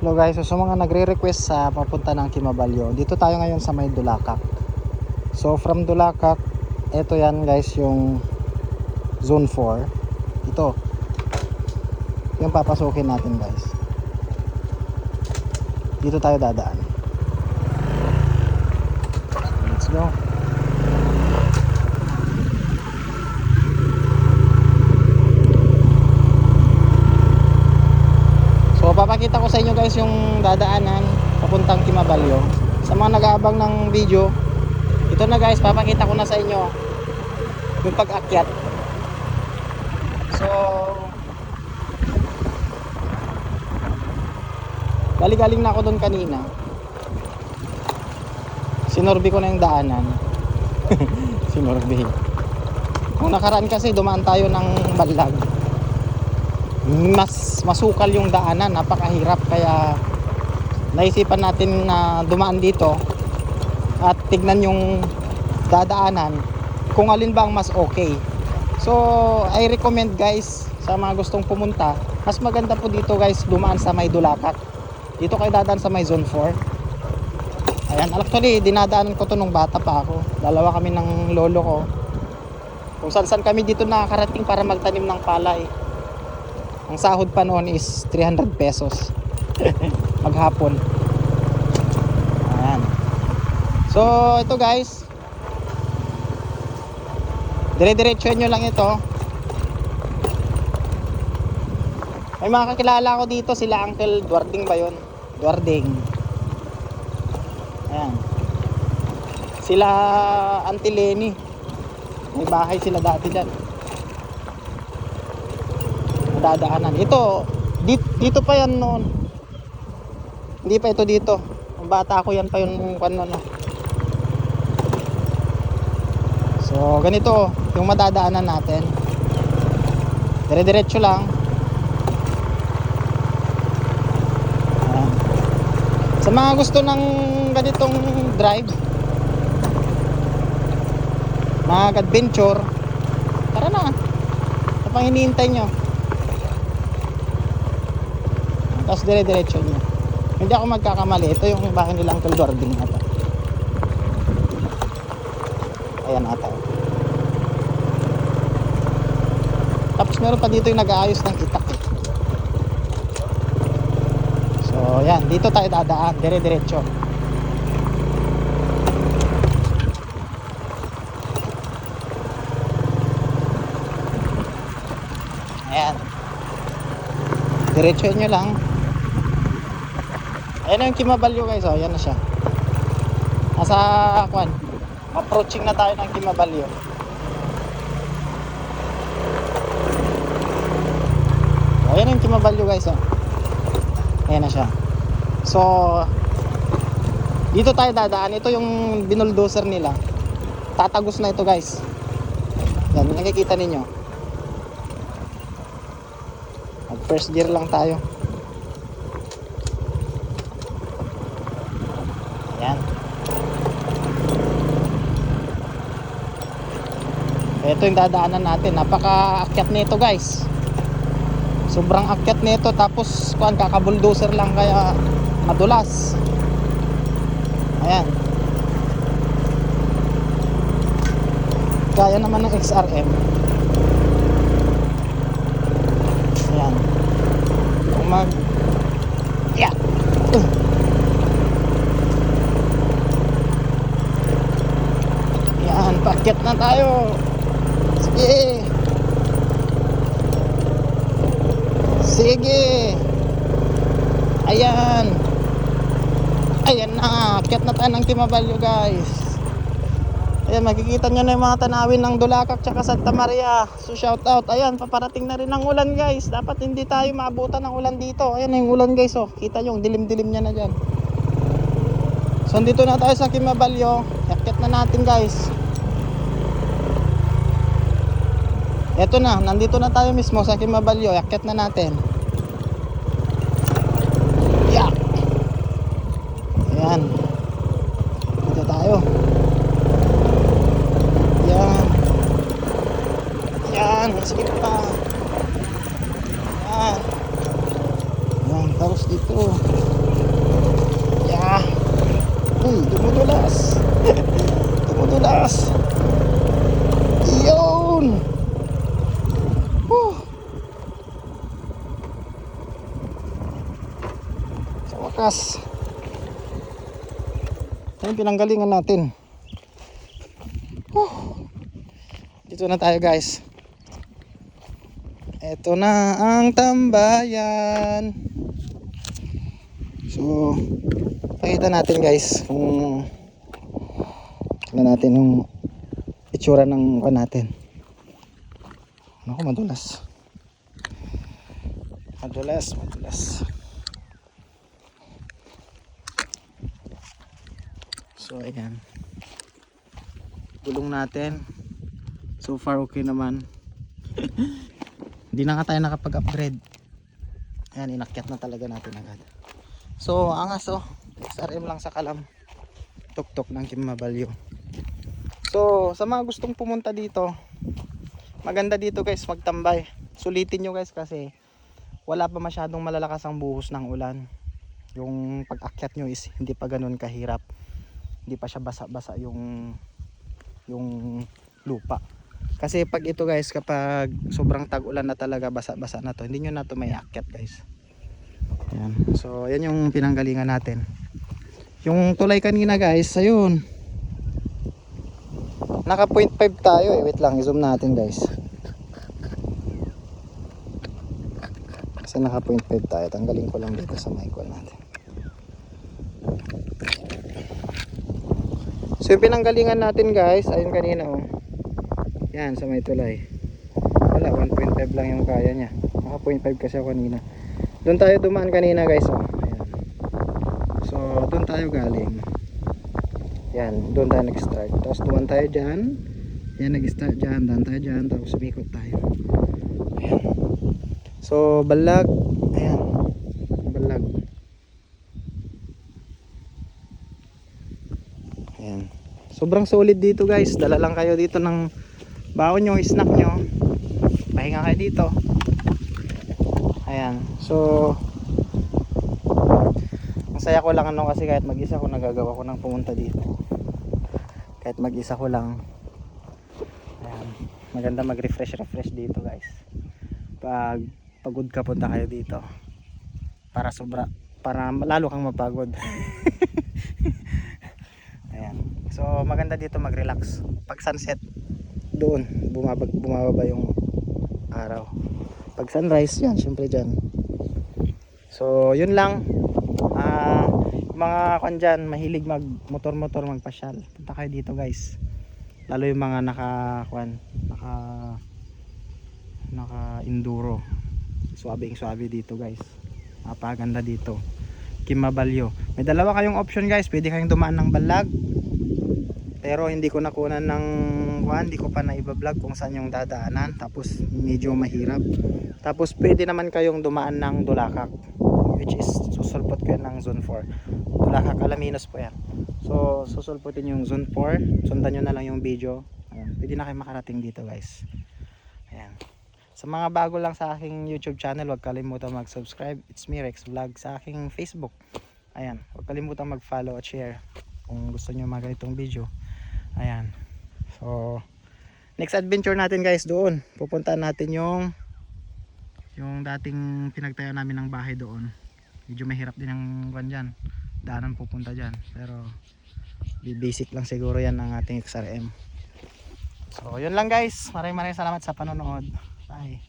Hello guys, so sa mga nagre-request sa papunta ng Kimabalyo, dito tayo ngayon sa may Dulacak. So from Dulacak, eto yan guys yung zone 4. Ito yung papasukin natin guys. Dito tayo dadaan. Let's go. So papakita ko sa inyo guys yung dadaanan papuntang Kimabalyo. Sa mga nag-aabang ng video, ito na guys, papakita ko na sa inyo yung pag-akyat. So galing na ako doon kanina. Sinorbi ko na yung daanan. Sinorbi. Kung nakaraan kasi dumaan tayo ng Balag, mas masukal yung daanan, napakahirap, kaya naisipan natin na dumaan dito at tignan yung dadaanan kung alin ba ang mas okay. So I recommend guys, sa mga gustong pumunta, mas maganda po dito guys dumaan sa may Dulacak. Dito kayo dadaan sa may zone 4. Ayan, actually dinadaanan ko to nung bata pa ako. Dalawa kami ng lolo ko, kung saan kami dito nakakarating para magtanim ng palay. Ang sahod pa noon is 300 pesos maghapon. Ayan. So ito guys, dire-diretsuhin nyo lang ito. May mga kakilala ko dito, sila Uncle Duarding ba yun? Duarding. Ayan. Sila Auntie Lenny, may bahay sila dati dyan. Dadaanan ito dito pa yan noon, hindi pa ito dito. Ang bata ako yan pa yung ano. So ganito yung madadaanan natin, dire-diretso lang. Ayan. Sa mga gusto ng ganitong drive, mag-adventure, tara na, ano pang hinihintay nyo? Tapos dire-diretso nyo. Hindi ako magkakamali, ito yung bahay nila Uncle Duarding ata. Ayan ata. Tapos meron pa dito yung nag-aayos ng itak eh. So yan, dito tayo dadaan, dire-diretso. Ayan, diretsoin nyo lang. Ayan na yung Kimabalyo guys, oh, ayan na siya. Nasa kwan, approaching na tayo ng Kimabalyo. Ayan yung Kimabalyo guys, oh. Ayan na siya. So dito tayo dadaan. Ito yung binuldoser nila. Tatagos na ito guys. Yan, nakikita ninyo. First gear lang tayo. Ayan. Ito yung dadaanan natin. Napaka-akyat nito guys. Sobrang akyat nito. Tapos kuan, kaka-bulldozer lang, kaya madulas. Ayan. Kaya naman ng XRM. Ayan. Kung mag yeah. Yan, paakyat na tayo. Sige. Sige. Ayan. Ayan na, akyat na tayo ng Kimabalyo guys. Ayan, makikita nyo na yung mga tanawin ng Dulacak tsaka Santa Maria. So shout out. Ayan, paparating na rin ang ulan guys. Dapat hindi tayo maabutan ng ulan dito. Ayan na yung ulan guys, oh. Kita nyo, dilim-dilim nya na dyan. So dito na tayo sa Kimabalyo. Akyat na natin guys. Eto na, nandito na tayo mismo sa Kimabalyo. Akyat na natin. Yeah. Ayan. Dito tayo. Yan. Yan, sige pa. Yan. Yan, tapos dito. Yeah. Uy, dumudulas. Dumudulas. Yun. Whew. Sa wakas. Ayun, pinanggalingan natin. Dito na tayo guys. Ito na ang tambayan. So, pakita natin guys kung tingnan natin yung itsura ng pan natin. Naku, madulas. Madulas. So, ayan. Gulong natin. So far okay naman. Hindi na nga tayo nakapag-upgrade. Ayan, inakyat na talaga natin agad. So angas oh, SRM lang sa Kalam, tuktok ng Kimabalyo. So sa mga gustong pumunta dito, maganda dito guys magtambay. Sulitin nyo guys kasi wala pa masyadong malalakas ang buhos ng ulan. Yung pag-akyat nyo is hindi pa ganun kahirap. Hindi pa siya basa-basa yung lupa. Kasi pag ito guys, kapag sobrang tag-ulan na talaga, basa-basa na to, hindi nyo na to may akyat guys. Ayan. So yan yung pinanggalingan natin. Yung tulay kanina guys, ayun, naka 0.5 tayo eh. Wait lang, i-zoom natin guys. Kasi naka 0.5 tayo. Tanggalin ko lang dito sa mic natin. So yung pinanggalingan natin guys, ayun kanina oh. Yan sa may tulay. Wala, 1.5 lang yung kaya niya. Naka 0.5 kasi ako kanina. Doon tayo dumaan kanina guys oh. Ayan. So doon tayo galing. Yan, doon tayo nag-start. Tapos dumaan tayo dyan. Yan, nag-start dyan. Daan tayo dyan. Tapos sumikot tayo. Ayan. So balag. Ayan. Balag. Ayan. Sobrang solid dito guys. Dala lang kayo dito ng baon nyo, snack nyo. Pahinga kayo dito. Ayan. So ang saya ko lang ano kasi kahit mag-isa ko nagagawa ko ng pumunta dito. Kahit mag-isa ko lang. Ayan. Maganda mag-refresh dito guys. Pag pagod ka, punta kayo dito. Para lalo kang mapagod. Ayan. So maganda dito mag-relax. Pag sunset, doon bumababa yung araw. Pag sunrise, yan syempre dyan. So yun lang. Mga kan dyan mahilig mag motor magpasyal, punta kayo dito guys. Lalo yung mga naka enduro, swabe dito guys. Napakaganda dito, Kimabalyo. May dalawa kayong option guys. Pwede kayong dumaan ng Balag, pero hindi ko nakunan ng hindi ko pa na iba-vlog kung saan yung dadaanan, tapos medyo mahirap. Tapos pwede naman kayong dumaan ng Dulacak, which is susulpot ko yan ng Zone 4. Dulacak, Alaminos po yan. So susulpotin yung Zone 4, sundan nyo na lang yung video. Ayan. Pwede na kayo makarating dito guys. Ayan. Sa mga bago lang sa aking YouTube channel, huwag kalimutan mag-subscribe. It's me, Rex Vlog, sa aking Facebook. Ayan, huwag kalimutan mag-follow at share kung gusto nyo mga ganitong video. Ayan. So next adventure natin guys, doon pupuntahan natin yung dating pinagtayo namin ng bahay doon. Medyo mahirap din ang kwan dyan, daanan pupunta dyan, pero basic lang siguro yan ng ating XRM. So yun lang guys, maraming salamat sa panonood. Bye.